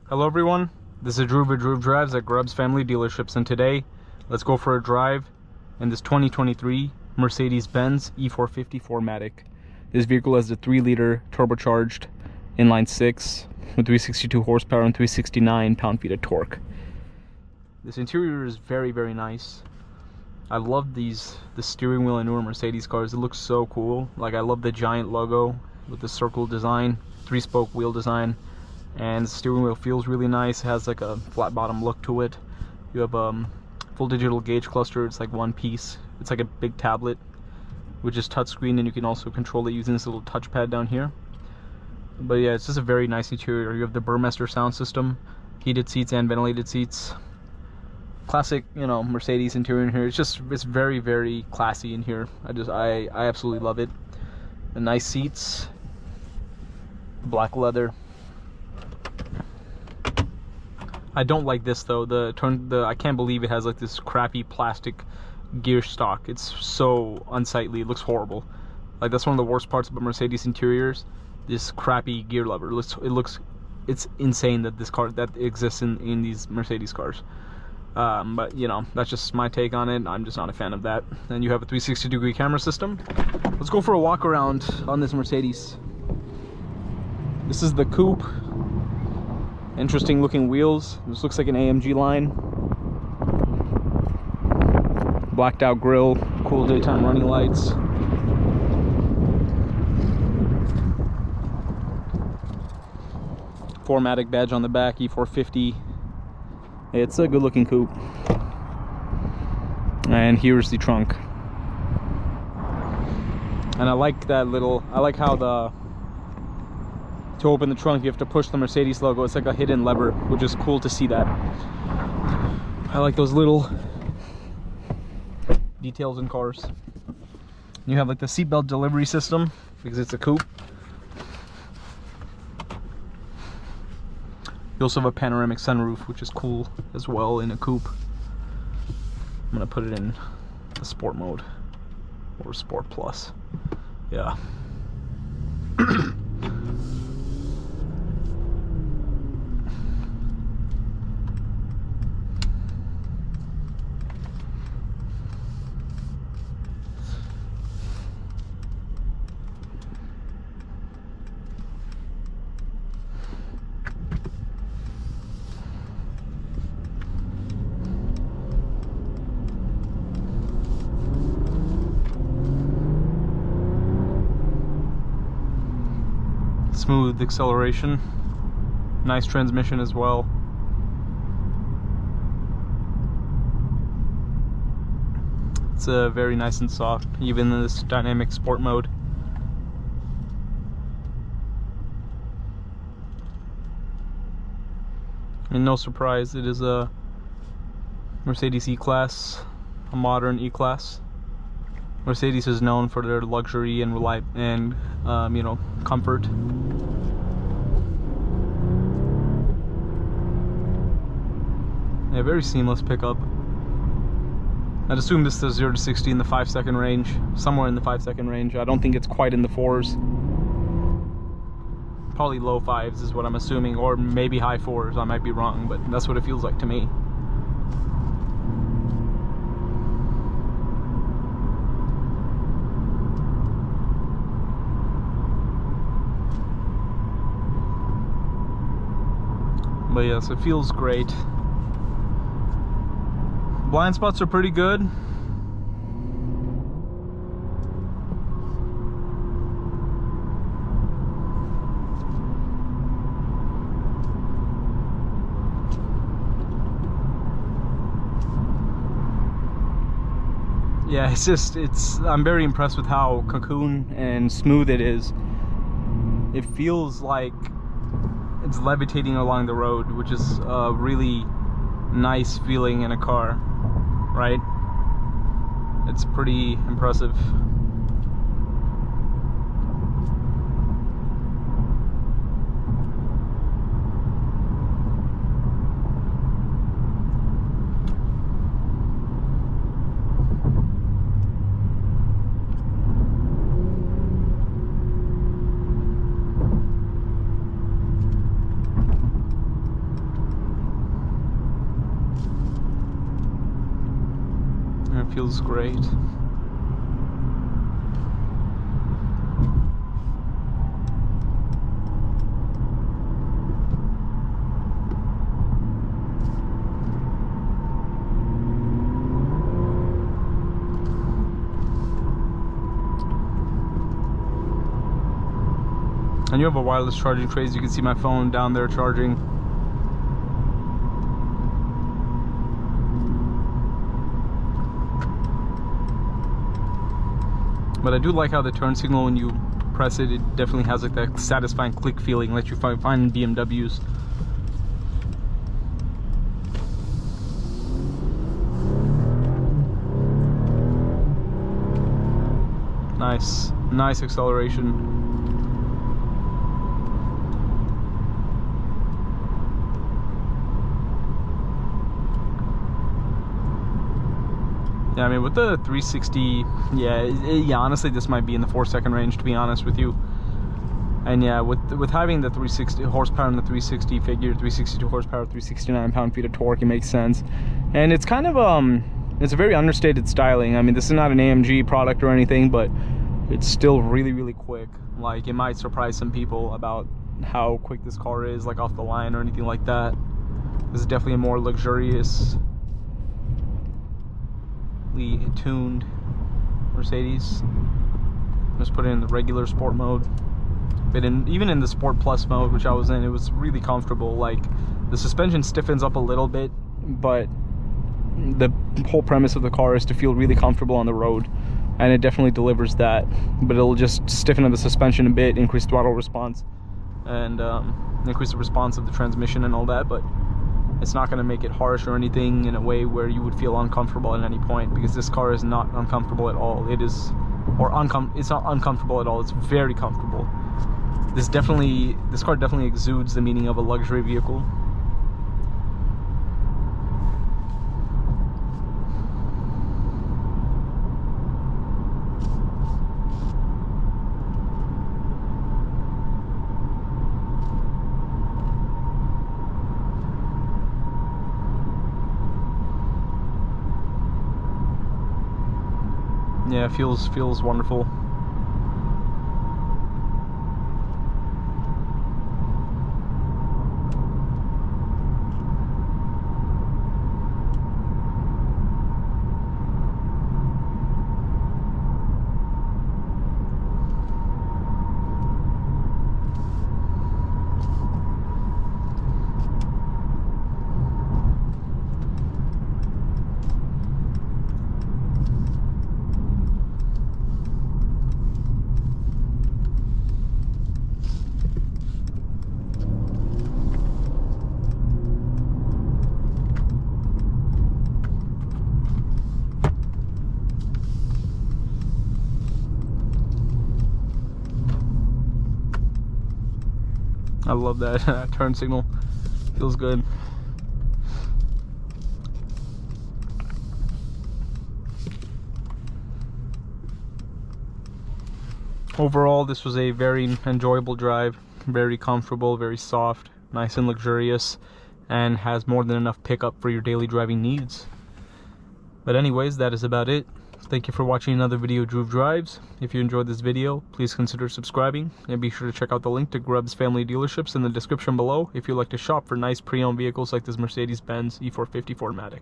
Hello everyone, this is Drew with Drew Drives at Grubbs Family Dealerships, and today let's go for a drive in this 2023 Mercedes-Benz E450 4MATIC. This vehicle has a 3-liter turbocharged inline 6 with 362 horsepower and 369 pound-feet of torque. This interior is very nice. I love the steering wheel in newer Mercedes cars. It looks so cool. Like, I love the giant logo with the circle design, 3-spoke wheel design. And the steering wheel feels really nice. It has like a flat bottom look to it. You have full digital gauge cluster. It's like one piece. It's like a big tablet, which is touchscreen, and you can also control it using this little touchpad down here. But yeah, it's just a very nice interior. You have the Burmester sound system, heated seats and ventilated seats. Classic, you know, Mercedes interior in here. It's very classy in here. I absolutely love it. The nice seats, black leather. I don't like this though. I can't believe it has like this crappy plastic gear stock. It's so unsightly. It looks horrible. Like, that's one of the worst parts about Mercedes interiors. This crappy gear lever. It's insane that this car that exists in these Mercedes cars. But you know, that's just my take on it. I'm just not a fan of that. And you have a 360-degree camera system. Let's go for a walk around on this Mercedes. This is the coupe. Interesting looking wheels. This looks like an AMG line. Blacked out grille, cool daytime running lights. 4MATIC badge on the back, E450. It's a good looking coupe. And here's the trunk. And I like how to open the trunk, you have to push the Mercedes logo. It's like a hidden lever, which is cool to see that. I like those little details in cars. You have like the seatbelt delivery system, because it's a coupe. You also have a panoramic sunroof, which is cool as well in a coupe. I'm gonna put it in the sport mode, or sport plus. Yeah. Smooth acceleration, nice transmission as well. It's very nice and soft, even in this dynamic sport mode. And no surprise, it is a Mercedes E-Class, a modern E-Class. Mercedes is known for their luxury and you know, comfort. Yeah, very seamless pickup. I'd assume this does 0 to 60 in the 5-second range, somewhere in the 5-second range. I don't think it's quite in the 4s. Probably low 5s is what I'm assuming, or maybe high 4s. I might be wrong, but that's what it feels like to me. But yes, it feels great. Blind spots are pretty good. Yeah, I'm very impressed with how cocoon and smooth it is. It feels like it's levitating along the road, which is a really nice feeling in a car, right? It's pretty impressive. feels great. And you have a wireless charging tray, as you can see my phone down there charging. But I do like how the turn signal, when you press it, it definitely has like that satisfying click feeling that you find in BMWs. Nice acceleration. Yeah, I mean, with the 360, yeah, honestly, this might be in the 4-second range, to be honest with you. And yeah, with having the 360 horsepower and the 360 figure, 362 horsepower, 369 pound-feet of torque, it makes sense. And it's kind of it's a very understated styling. I mean, this is not an AMG product or anything, but it's still really quick. Like, it might surprise some people about how quick this car is, like off the line or anything like that. This is definitely a more luxurious, tuned Mercedes. Just put it in the regular sport mode, but even in the Sport Plus mode, which I was in, it was really comfortable. Like, the suspension stiffens up a little bit, but the whole premise of the car is to feel really comfortable on the road, and it definitely delivers that. But it'll just stiffen up the suspension a bit, increase throttle response, and increase the response of the transmission and all that, but it's not going to make it harsh or anything in a way where you would feel uncomfortable at any point, because this car is not uncomfortable at all. It's not uncomfortable at all. It's very comfortable. This car definitely exudes the meaning of a luxury vehicle. Yeah, it feels wonderful. I love that turn signal. Feels good. Overall, this was a very enjoyable drive, very comfortable, very soft, nice and luxurious, and has more than enough pickup for your daily driving needs. But anyways, that is about it. Thank you for watching another video of Droove Drives. If you enjoyed this video, please consider subscribing, and be sure to check out the link to Grubbs Family Dealerships in the description below if you'd like to shop for nice pre-owned vehicles like this Mercedes-Benz E450 4MATIC.